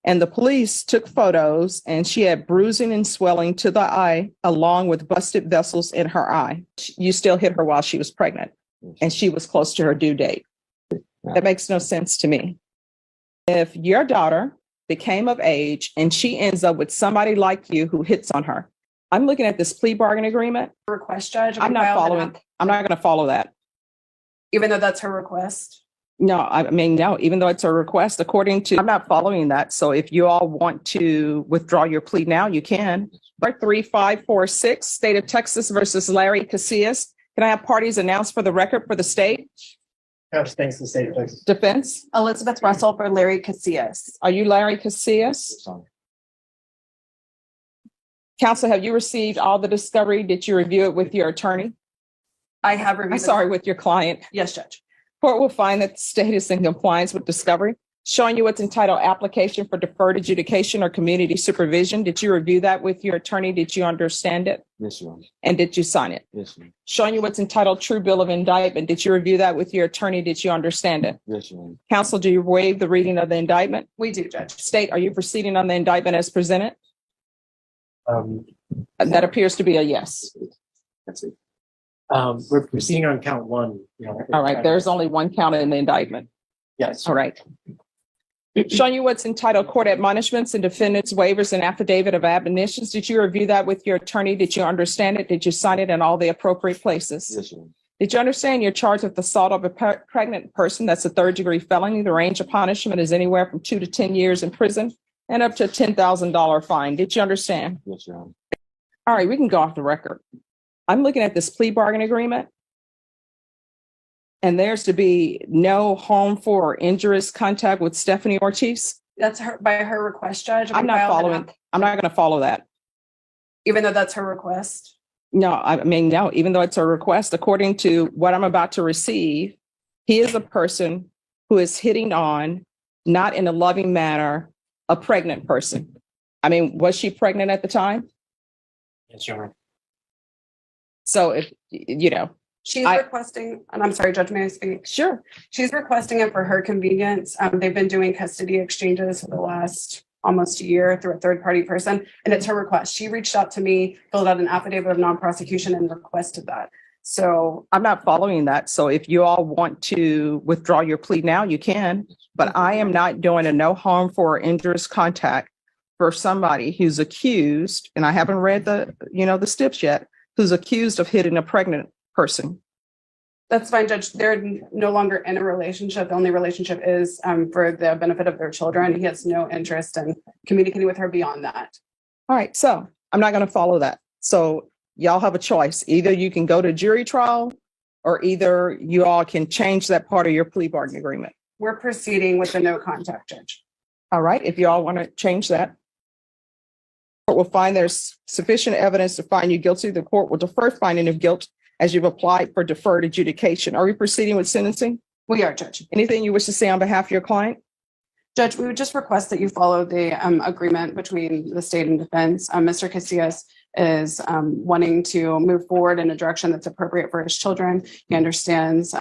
And the police took photos and she had bruising and swelling to the eye, along with busted vessels in her eye. You still hit her while she was pregnant and she was close to her due date. That makes no sense to me. If your daughter became of age and she ends up with somebody like you who hits on her, I'm looking at this plea bargain agreement. Request, Judge. I'm not going to follow that. Even though that's her request? No, no, even though it's a request, I'm not following that. So if you all want to withdraw your plea now, you can. 3546, State of Texas versus Larry Casillas. Can I have parties announced for the record for the state? Thanks to the state of Texas. Defense? Elizabeth Russell for Larry Casillas. Are you Larry Casillas? Counsel, have you received all the discovery? Did you review it with your attorney? I have reviewed. I'm sorry, with your client. Yes, Judge. Court will find that the state is in compliance with discovery, showing you what's entitled application for deferred adjudication or community supervision. Did you review that with your attorney? Did you understand it? Yes, ma'am. And did you sign it? Yes, ma'am. Showing you what's entitled true bill of indictment. Did you review that with your attorney? Did you understand it? Yes, ma'am. Counsel, do you waive the reading of the indictment? We do, Judge. State, are you proceeding on the indictment as presented? That appears to be a yes. That's it. We're proceeding on count one. All right. There's only one count in the indictment. Yes. All right. Showing you what's entitled court admonishments and defendants waivers and affidavit of admonitions. Did you review that with your attorney? Did you understand it? Did you sign it in all the appropriate places? Yes, ma'am. Did you understand you're charged with assault of a pregnant person? That's a third-degree felony. The range of punishment is anywhere from 2 to 10 years in prison and up to a $10,000 fine. Did you understand? Yes, ma'am. All right, we can go off the record. I'm looking at this plea bargain agreement, and there's to be no harmful or injurious contact with Stephanie Ortiz. That's her by her request, Judge. I'm not going to follow that. Even though that's her request? No, no, even though it's a request, according to what I'm about to receive, he is a person who is hitting on, not in a loving manner, a pregnant person. Was she pregnant at the time? Yes, Your Honor. So if, she's requesting, and I'm sorry, Judge, may I speak? Sure. She's requesting it for her convenience. They've been doing custody exchanges for the last almost a year through a third party person, and it's her request. She reached out to me, filled out an affidavit of non-prosecution and requested that. So I'm not following that. So if you all want to withdraw your plea now, you can, but I am not doing a no harmful or injurious contact for somebody who's accused, and I haven't read the steps yet, who's accused of hitting a pregnant person. That's fine, Judge. They're no longer in a relationship. The only relationship is for the benefit of their children. He has no interest in communicating with her beyond that. All right. So I'm not going to follow that. So y'all have a choice. Either you can go to jury trial or either you all can change that part of your plea bargain agreement. We're proceeding with the no contact, Judge. All right. If you all want to change that. Court will find there's sufficient evidence to find you guilty. The court will defer finding of guilt as you've applied for deferred adjudication. Are we proceeding with sentencing? We are, Judge. Anything you wish to say on behalf of your client? Judge, we would just request that you follow the agreement between the state and defense. Mr. Casillas is wanting to move forward in a direction that's appropriate for his children. He understands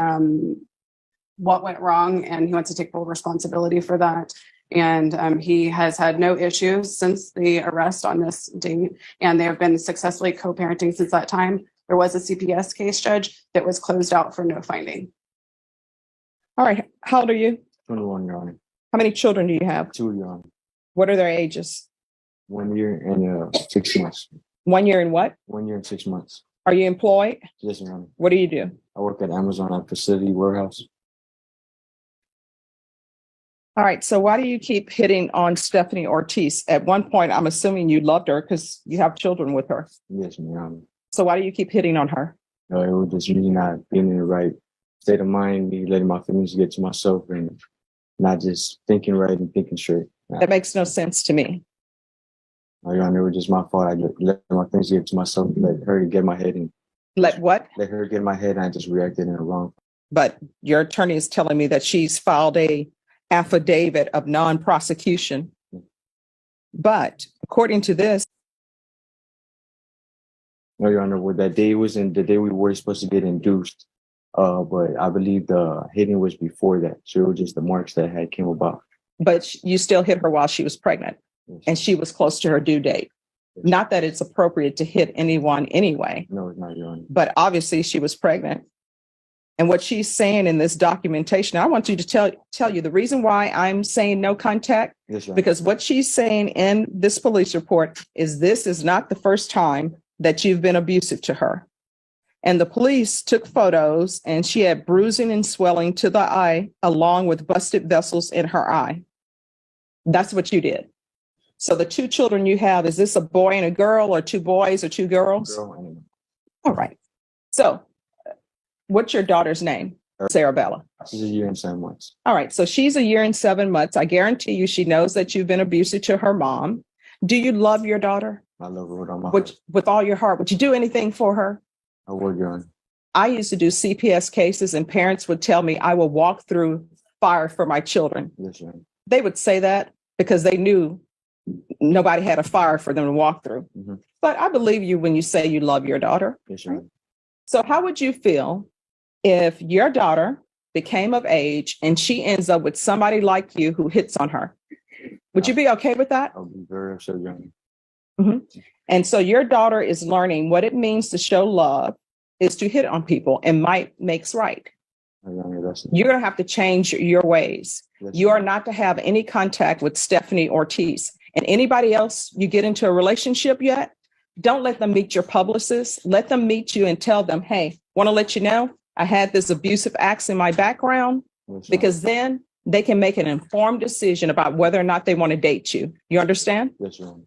what went wrong and he wants to take full responsibility for that. And he has had no issues since the arrest on this date, and they have been successfully co-parenting since that time. There was a CPS case, Judge, that was closed out for no finding. All right. How old are you? 21, Your Honor. How many children do you have? 2, Your Honor. What are their ages? 1 year and 6 months. 1 year and what? 1 year and 6 months. Are you employed? Yes, Your Honor. What do you do? I work at Amazon at facility warehouse. All right. So why do you keep hitting on Stephanie Ortiz? At one point, I'm assuming you loved her because you have children with her. Yes, Your Honor. So why do you keep hitting on her? It was just me not being in the right state of mind, me letting my feelings get to myself and not just thinking right and thinking straight. That makes no sense to me. Your Honor, it was just my fault. I let my feelings get to myself, let her get my head in. Let what? Let her get my head and I just reacted in the wrong. But your attorney is telling me that she's filed a affidavit of non-prosecution. But according to this, no, Your Honor, well, that day wasn't the day we were supposed to get induced. But I believe the hitting was before that. So it was just the marks that had came about. but you still hit her while she was pregnant and she was close to her due date. Not that it's appropriate to hit anyone anyway. No, it's not, Your Honor. But obviously she was pregnant. And what she's saying in this documentation, I want you to tell you the reason why I'm saying no contact, Yes, Your Honor. because what she's saying in this police report is this is not the first time that you've been abusive to her. And the police took photos and she had bruising and swelling to the eye along with busted vessels in her eye. That's what you did. So the two children you have, is this a boy and a girl or two boys or two girls? Girl and All right. So what's your daughter's name? Sarabella. she's a year and 7 months. All right. So she's a year and 7 months. I guarantee you she knows that you've been abusive to her mom. Do you love your daughter? I love her with all my heart. With all your heart? Would you do anything for her? I would, Your Honor. I used to do CPS cases and parents would tell me I will walk through fire for my children. Yes, Your Honor. They would say that because they knew nobody had a fire for them to walk through. Mhm. But I believe you when you say you love your daughter. Yes, Your Honor. So how would you feel if your daughter became of age and she ends up with somebody like you who hits on her? Would you be okay with that? I'll be very upset, Your Honor. And so your daughter is learning what it means to show love is to hit on people, and might makes right. Your Honor, that's You're going to have to change your ways. yes, You are not to have any contact with Stephanie Ortiz. And anybody else you get into a relationship yet, don't let them meet your publicist. Let them meet you and tell them, hey, want to let you know I had this abusive acts in my background, yes, Your Honor. because then they can make an informed decision about whether or not they want to date you. You understand? Yes, Your Honor.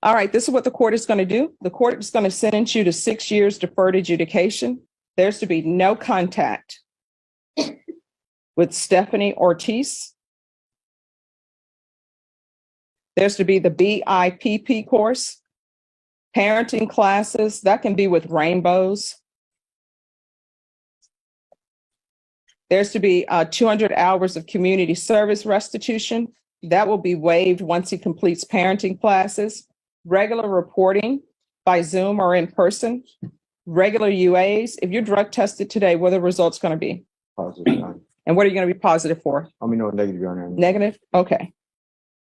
All right, this is what the court is going to do. The court is going to sentence you to 6 years deferred adjudication. There's to be no contact with Stephanie Ortiz. There's to be the BIPP course, parenting classes. That can be with rainbows. There's to be 200 hours of community service restitution. That will be waived once he completes parenting classes. Regular reporting by Zoom or in person. Regular UAs. If you're drug tested today, what are the results going to be? Positive, Your Honor. And what are you going to be positive for? I mean, no, negative, Your Honor. Negative? Okay.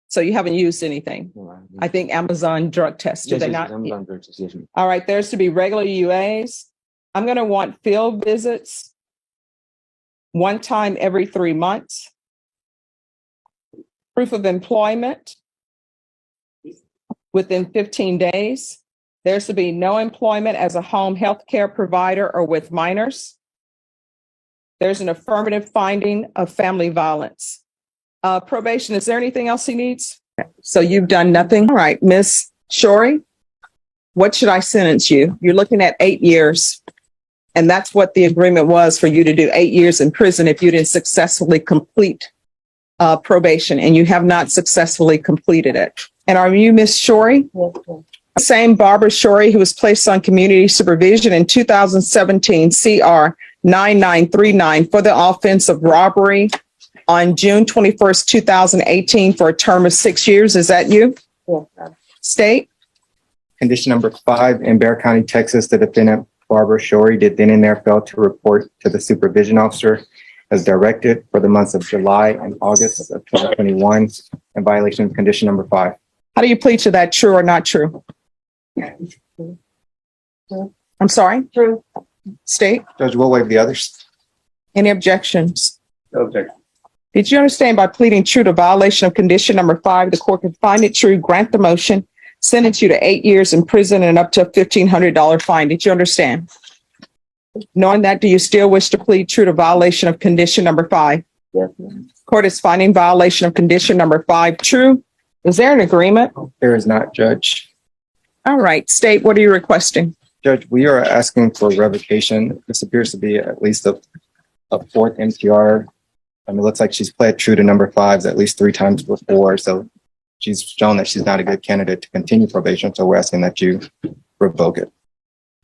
So you haven't used anything. No, I think Amazon drug tests, do yes, they yes, not? Amazon Drug Test, yes, Your All right, there's to be regular UAs. I'm going to want field visits one time every 3 months. Proof of employment within 15 days. There's to be no employment as a home health care provider or with minors. There's an affirmative finding of family violence. Probation, is there anything else he needs? So you've done nothing? All right, Miss Shorey, what should I sentence you? You're looking at 8 years. And that's what the agreement was for you to do, 8 years in prison if you didn't successfully complete probation, and you have not successfully completed it. And are you Miss Shorey? Yes, ma'am. Same Barbara Shorey who was placed on community supervision in 2017 CR 9939 for the offense of robbery on June 21st, 2018 for a term of 6 years. Is that you? Yes, ma'am. State? Condition number 5, in Bear County, Texas, the defendant Barbara Shorey did then and there fail to report to the supervision officer as directed for the months of July and August of 2021 in violation of condition number 5. How do you plead to that? True or not true? I'm sorry? True. State? Judge, we'll waive the others. Any objections? No objection. Did you understand by pleading true to violation of condition number 5, the court can find it true, grant the motion, sentence you to 8 years in prison and up to a $1,500 fine. Did you understand? Knowing that, do you still wish to plead true to violation of condition number 5? Yes, ma'am. Court is finding violation of condition number 5 true. Is there an agreement? There is not, Judge. All right. State, what are you requesting? Judge, we are asking for revocation. This appears to be at least a fourth MTR. It looks like she's pled true to number 5s at least 3 times before. So she's shown that she's not a good candidate to continue probation. So we're asking that you revoke it.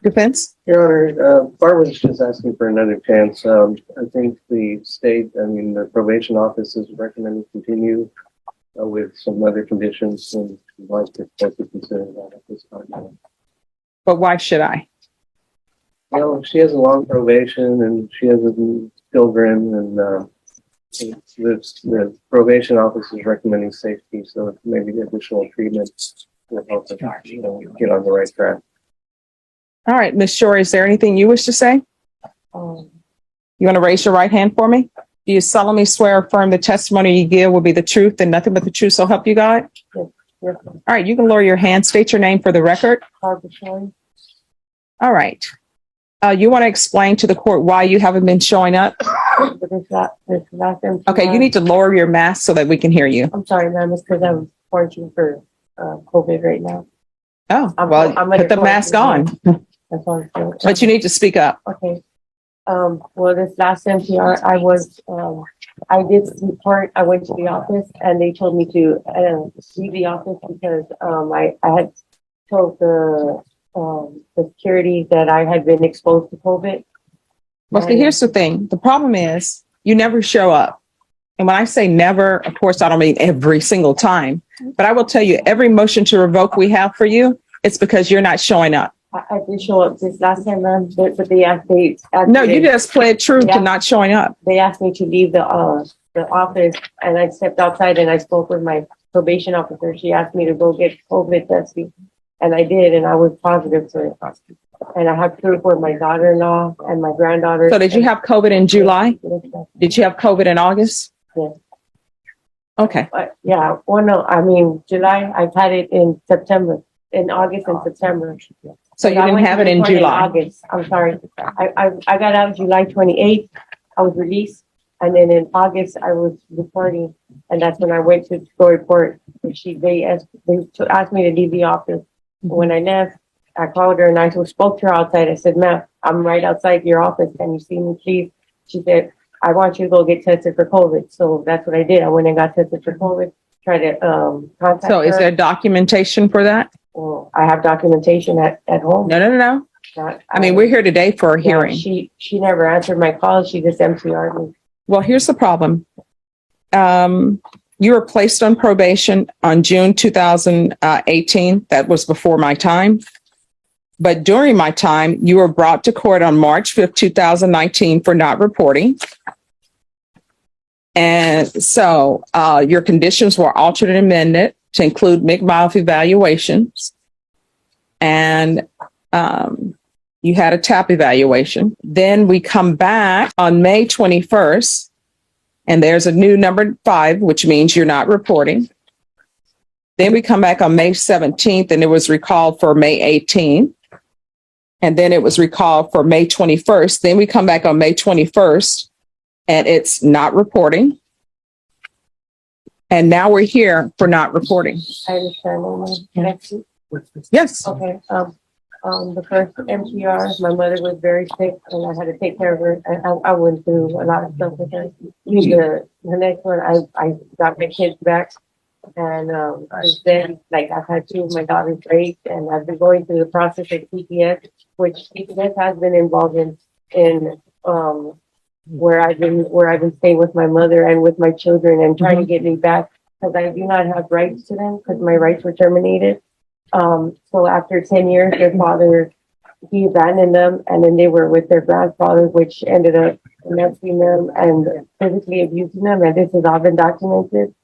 Defense? Your Honor, Barbara's just asking for another chance. I think the probation office is recommending continue with some other conditions, and we'd like to consider that at this time. But why should I? Well, she has a long probation and she has children, and The probation office is recommending safety, so maybe the additional treatment will help us, get on the right track. All right, Ms. Shore, is there anything you wish to say? You want to raise your right hand for me? Do you solemnly swear or affirm the testimony you give will be the truth and nothing but the truth, so help you God? Yes. Yes. All right, you can lower your hand. State your name for the record. Arbitration. All right. You want to explain to the court why you haven't been showing up? This last time. Okay, you need to lower your mask so that we can hear you. I'm sorry, ma'am. It's because I'm quarantined for COVID right now. Oh, I'm well, under put the mask on, That's all I'm saying. but you need to speak up. Okay. Well, this last MPR, I did report. I went to the office and they told me to leave the office because I had told the security that I had been exposed to COVID. Well, see, here's the thing. The problem is you never show up. And when I say never, of course, I don't mean every single time, but I will tell you every motion to revoke we have for you, it's because you're not showing up. I did show up this last time, ma'am, but they asked No, you just pled true Yeah. to not showing up. They asked me to leave the office and I stepped outside and I spoke with my probation officer. She asked me to go get COVID testing and I did, and I was positive for it. And I have proof for my daughter-in-law and my granddaughter. So did you have COVID in July? Did you have COVID in August? Yes. Okay. But yeah, well, no, I mean, July, I've had it in September, in August and September. So you But I didn't went have to it in report July? August, I'm sorry. I got out July 28th. I was released. And then in August, I was reporting. And that's when I went to go report. They asked me to leave the office. When I left, I called her and I spoke to her outside. I said, ma'am, I'm right outside your office. Can you see me, please? She said, I want you to go get tested for COVID. So that's what I did. I went and got tested for COVID, tried to contact her. So is there documentation for that? Well, I have documentation at home. No. I mean, we're here today for a hearing. She never answered my calls. She just MCR'd me. Well, here's the problem. You were placed on probation on June 2018. That was before my time. But during my time, you were brought to court on March 5th, 2019 for not reporting. And so your conditions were altered and amended to include McMiles evaluations. And you had a TAP evaluation. Then we come back on May 21st, and there's a new number 5, which means you're not reporting. Then we come back on May 17th, and it was recalled for May 18th. And then it was recalled for May 21st. Then we come back on May 21st, and it's not reporting. And now we're here for not reporting. I understand. Next week. Yes. Okay. The first MCR, my mother was very sick and I had to take care of her. I went through a lot of stuff with her. The next one, I got my kids back. And since then, like I've had 2 of my daughters raped, and I've been going through the process of TPS, which TPS has been involved in where I've been staying with my mother and with my children and trying to get me back because I do not have rights to them because my rights were terminated. So after 10 years, their father, he abandoned them, and then they were with their grandfather, which ended up molesting them and physically abusing them, and this has all been documented.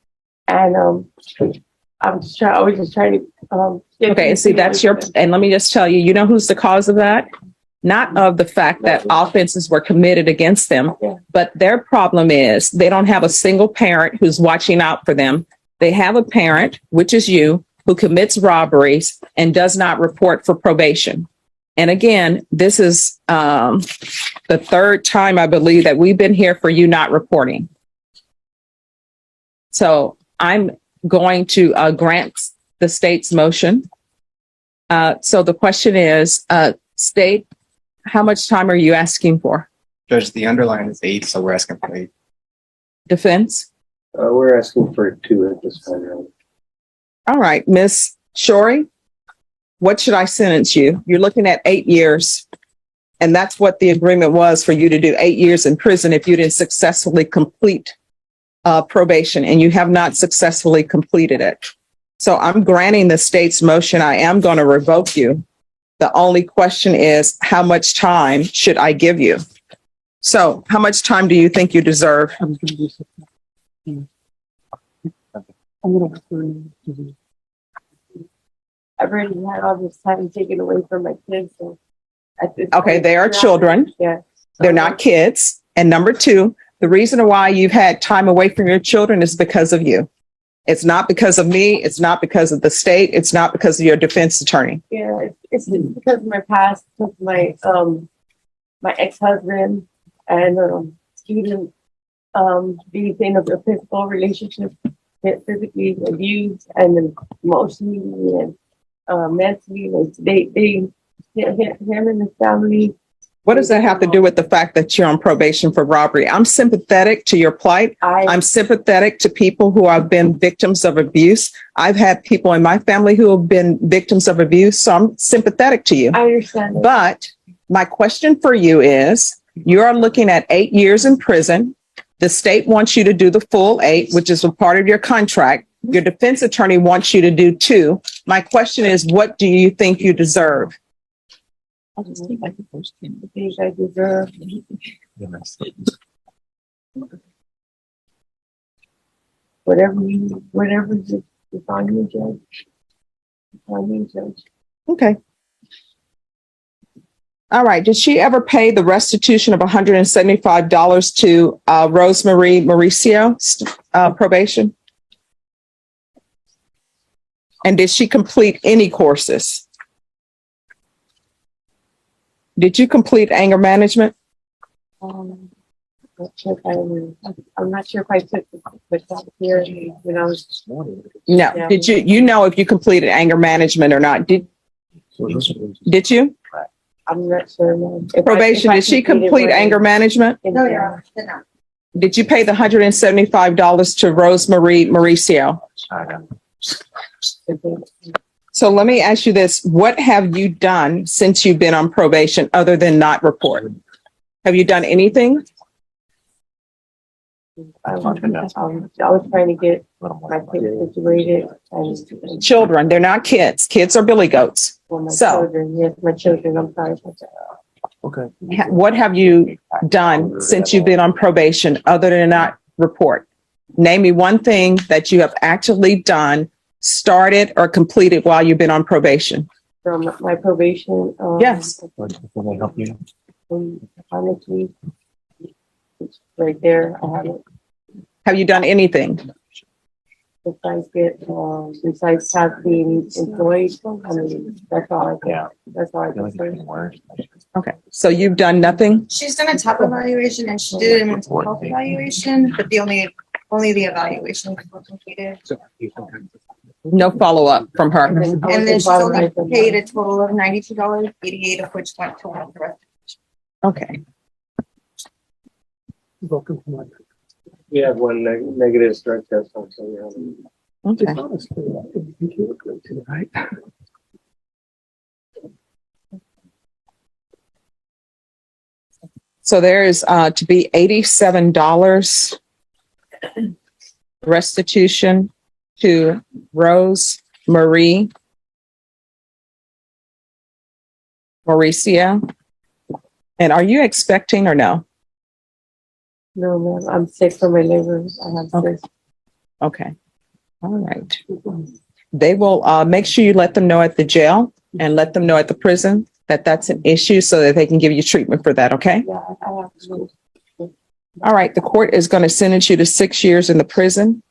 And I was just trying to Okay, see, that's your, and let me just tell you, you know who's the cause of that? Not of the fact that offenses were committed against them, but their problem is they don't have a single parent who's watching out for them. They have a parent, which is you, who commits robberies and does not report for probation. And again, this is the 3rd time, I believe, that we've been here for you not reporting. So I'm going to grant the state's motion. So the question is, state, how much time are you asking for? Judge, the underline is 8, so we're asking for 8. Defense? We're asking for 2 at this time. All right, Miss Shorey, what should I sentence you? You're looking at 8 years. And that's what the agreement was for you to do, 8 years in prison if you didn't successfully complete probation, and you have not successfully completed it. So I'm granting the state's motion. I am going to revoke you. The only question is, how much time should I give you? So how much time do you think you deserve? I've already had all this time taken away from my kids. So at this Okay, point, they are children. Yeah. They're not kids. And number two, the reason why you've had time away from your children is because of you. It's not because of me. It's not because of the state. It's not because of your defense attorney. Yeah, it's because of my past, because my my ex-husband and student being in a physical relationship, physically abused and emotionally and mentally. They him and his family. What does that have to do with the fact that you're on probation for robbery? I'm sympathetic to your plight. I'm sympathetic to people who have been victims of abuse. I've had people in my family who have been victims of abuse, so I'm sympathetic to you. I understand that. But my question for you is, you're looking at 8 years in prison. The state wants you to do the full 8, which is a part of your contract. Your defense attorney wants you to do 2. My question is, what do you think you deserve? I just think I deserve. Whatever you define me, Judge. Define me, Judge. Okay. All right. Did she ever pay the restitution of $175 to Rosemarie Mauricio probation? And did she complete any courses? Did you complete anger management? I'm not sure if I took the here when I was. No. Yeah. Did you know if you completed anger management or not? Did you? I'm not sure. Ma'am. Probation, did she complete anger management? No, yeah. Did you pay the $175 to Rosemarie Mauricio? So let me ask you this. What have you done since you've been on probation other than not report? Have you done anything? I was trying to get my kids situated. And Children, they're not kids. Kids are billy goats. for my So- children, yes, my children, I'm sorry. Okay. What have you done since you've been on probation other than not report? Name me one thing that you have actually done, started or completed while you've been on probation. From my probation. Yes. Can I help you? Honestly, it's right there. I haven't, Have you done anything? besides have being employed. I mean, that's all I can. That's all I can say. Okay. So you've done nothing? She's done a top evaluation and she did a mental health evaluation, but the only the evaluation was completed. No follow-up from her. And then she's only paid a total of $92.88, of which went to one of the rest. Okay. We have one negative drug test also. Okay. So there is to be $87 restitution to Rose Marie Mauricio. And are you expecting or no? No, ma'am, I'm sick from my liver. I have Okay. cysts. Okay. All right. They will make sure you let them know at the jail and let them know at the prison that that's an issue so that they can give you treatment for that. Okay. Yeah, I have to. All right. The court is going to sentence you to 6 years in the prison.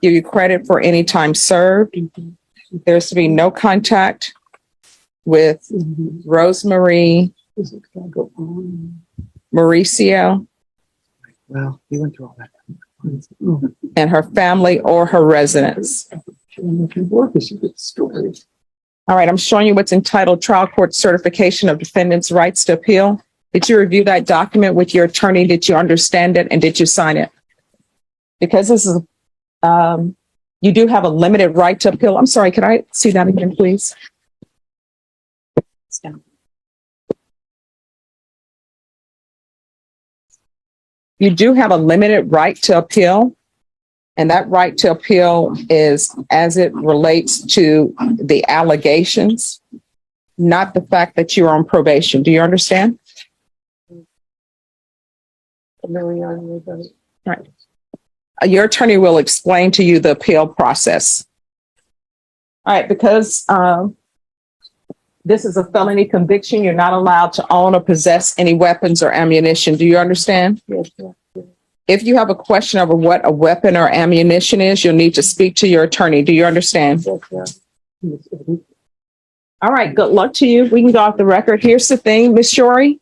Give you credit for any time served. There's to be no contact with Rosemarie Mauricio Well, he went through all that. and her family or her residence. All right, I'm showing you what's entitled Trial Court Certification of Defendant's Rights to Appeal. Did you review that document with your attorney? Did you understand it and did you sign it? Because this is, you do have a limited right to appeal. I'm sorry, could I see that again, please? You do have a limited right to appeal. And that right to appeal is as it relates to the allegations, not the fact that you're on probation. Do you understand? and then we on with them. Right. Your attorney will explain to you the appeal process. All right, because this is a felony conviction, you're not allowed to own or possess any weapons or ammunition. Do you understand? Yes, sir. If you have a question over what a weapon or ammunition is, you'll need to speak to your attorney. Do you understand? Yes, sir. All right, good luck to you. We can go off the record. Here's the thing, Miss Shorey.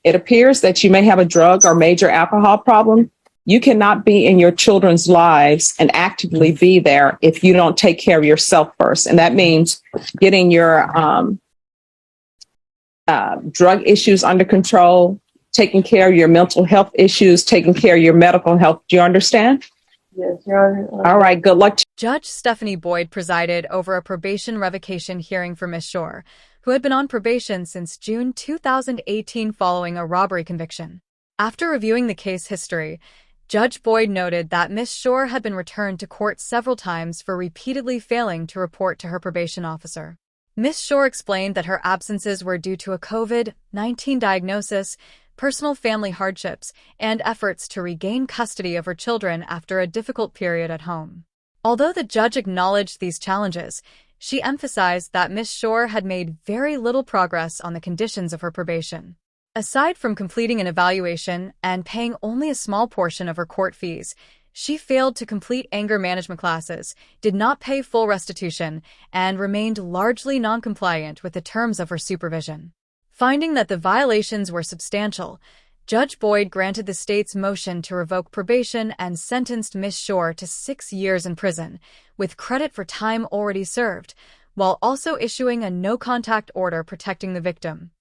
It appears that you may have a drug or major alcohol problem. You cannot be in your children's lives and actively be there if you don't take care of yourself first. And that means getting your drug issues under control, taking care of your mental health issues, taking care of your medical health. Do you understand? Yes, Your Honor. All right, good luck to Judge Stephanie Boyd presided over a probation revocation hearing for Ms. Shore, who had been on probation since June 2018 following a robbery conviction. After reviewing the case history, Judge Boyd noted that Ms. Shore had been returned to court several times for repeatedly failing to report to her probation officer. Ms. Shore explained that her absences were due to a COVID-19 diagnosis, personal family hardships, and efforts to regain custody of her children after a difficult period at home. Although the judge acknowledged these challenges, she emphasized that Ms. Shore had made very little progress on the conditions of her probation. Aside from completing an evaluation and paying only a small portion of her court fees, she failed to complete anger management classes, did not pay full restitution, and remained largely non-compliant with the terms of her supervision. Finding that the violations were substantial, Judge Boyd granted the state's motion to revoke probation and sentenced Ms. Shore to 6 years in prison, with credit for time already served, while also issuing a no-contact order protecting the victim.